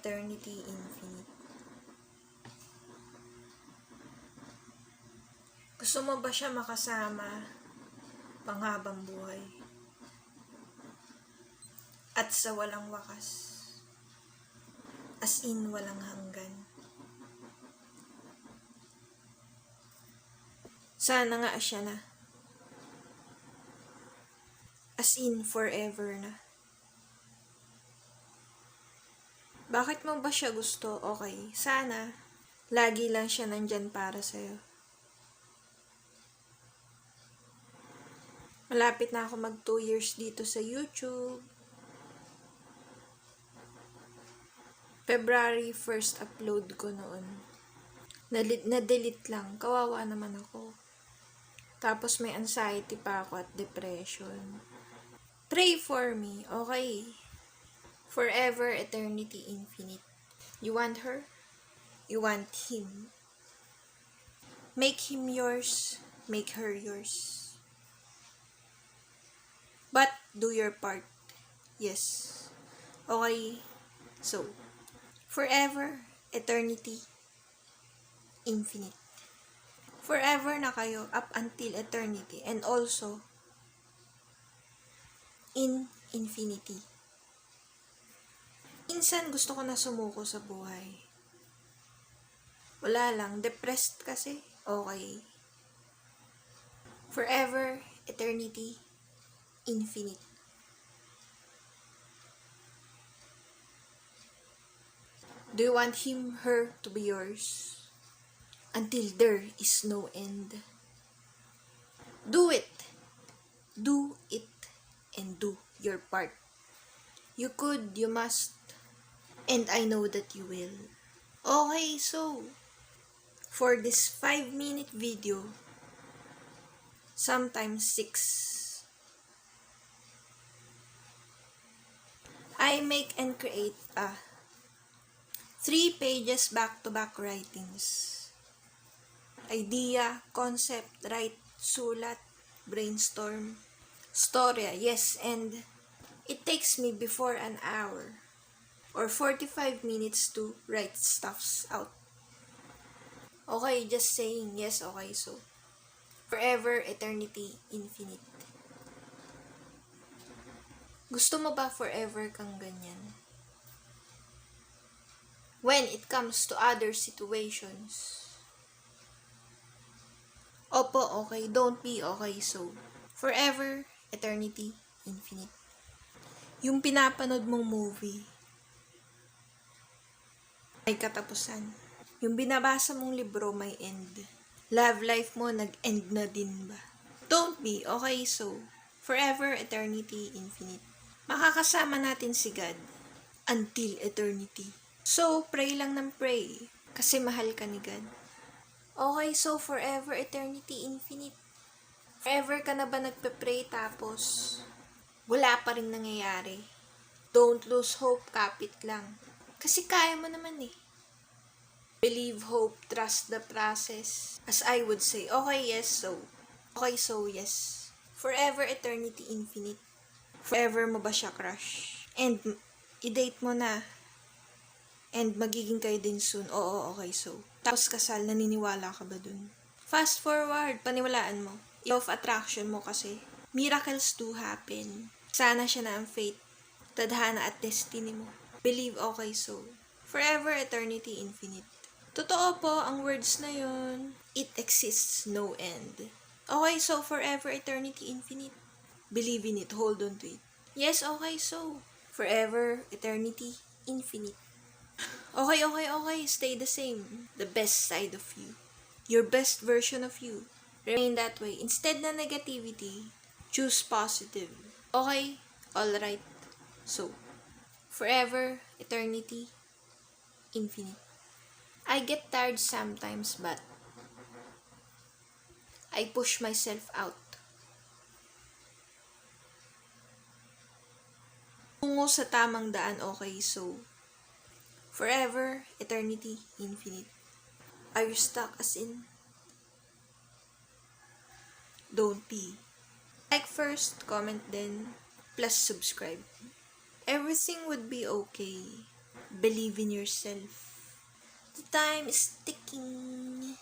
eternity infinite. Gusto mo ba siya makasama panghabang buhay? At sa walang wakas. As in, walang hanggan. Sana nga siya na. As in, forever na. Bakit mo ba siya gusto? Okay, sana lagi lang siya nandyan para sa'yo. Malapit na ako mag 2 years dito sa YouTube. February 1st upload ko noon. Na-delete lang. Kawawa naman ako. Tapos may anxiety pa ako at depression. Pray for me, okay? Forever, eternity, infinite. You want her? You want him? Make him yours. Make her yours. But do your part. Yes. Okay. So, forever, eternity, infinite. Forever na kayo up until eternity and also in infinity. Minsan gusto ko na sumuko sa buhay. Wala lang, depressed kasi. Okay. Forever, eternity, infinite. Do you want him, her to be yours? Until there is no end. Do it. Do it. And do your part. You could, you must. And I know that you will. Okay, so, for this 5-minute video, sometimes 6, I make and create 3 pages back-to-back writings. Idea, concept, write, sulat, brainstorm, storya, yes, and it takes me before an hour or 45 minutes to write stuffs out. Okay, just saying, yes, okay, so forever, eternity, infinite. Gusto mo ba forever kang ganyan? When it comes to other situations. Opo, okay. Don't be okay, so. Forever, eternity, infinite. Yung pinapanood mong movie, may katapusan. Yung binabasa mong libro, may end. Love life mo, nag-end na din ba? Don't be okay, so. Forever, eternity, infinite. Makakasama natin si God until eternity. So, pray lang ng pray. Kasi mahal ka ni God. Okay, so forever, eternity, infinite. Forever ka na ba nagpe-pray tapos wala pa rin nangyayari? Don't lose hope, kapit lang. Kasi kaya mo naman eh. Believe, hope, trust the process. As I would say, okay, yes, so. Okay, so, yes. Forever, eternity, infinite. Forever mo ba siya crush? And, i-date mo na. And, magiging kayo din soon. Oo, okay, so. Tapos kasal, naniniwala ka ba dun? Fast forward, paniwalaan mo. Law of attraction mo kasi. Miracles do happen. Sana siya na ang fate, tadhana at destiny mo. Believe, okay, so. Forever, eternity, infinite. Totoo po ang words na yun. It exists, no end. Okay, so forever, eternity, infinite. Believe in it, hold on to it. Yes, okay, so. Forever, eternity, infinite. Okay, stay the same. The best side of you. Your best version of you. Remain that way. Instead na negativity, choose positive. Okay, alright. So, forever, eternity, infinite. I get tired sometimes, but I push myself out. Tungo sa tamang daan, okay, so forever, eternity, infinite. Are you stuck as in? Don't be. Like first, comment then, plus subscribe. Everything would be okay. Believe in yourself. The time is ticking.